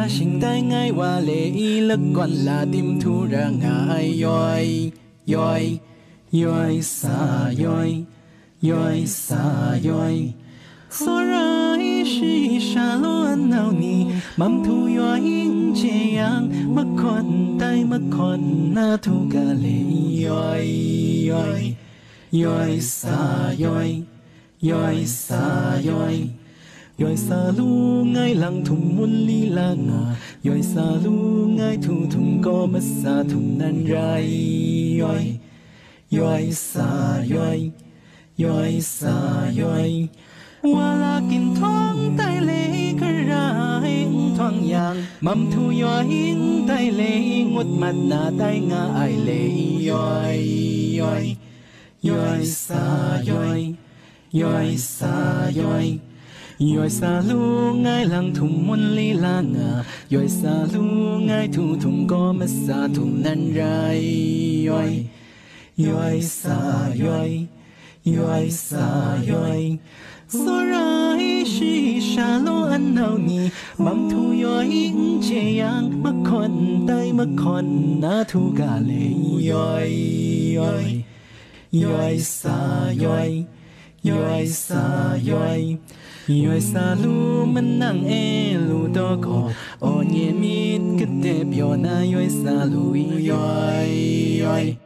ta sinh tai ngay hòa lệ lực còn là tim thu ra ngài yoi yoi yoi sa yoi yoi sa yoi so rai shi sha lo an nào ni mam thu yoi che yang mất con tai mất con na thu ga lệ yoi yoi yoi sa yoi yoi sa yoi yoi sa lu ngay lăng thùng muôn li la ngà yoi sa lu ngay thu thùng có mất sa thùng nan rai yoi yoi sa yoi yoi sa yoi wala kin thoáng tay lệ cái rai thoáng yang mầm thu yoi tay lệ ngút mặt na tay ngà ai lệ yoi yoi yoi sa yoi yoi sa yoi yoi sa lu ngay lăng thùng muôn li la ngà yoi sa lu ngay thu thùng có mất sa thùng nan rai yoi yoi sa yoi yoi sa yoi so rai shi sha lo an nào ni mam thu yoi che yang mất con tay mất con na thu ga lệ yoi yoi yoi sa yoi yoi sa yoi yoi sa lu man nang e lu do ko o nye mit kete pyo na yoi sa lu yoi yoi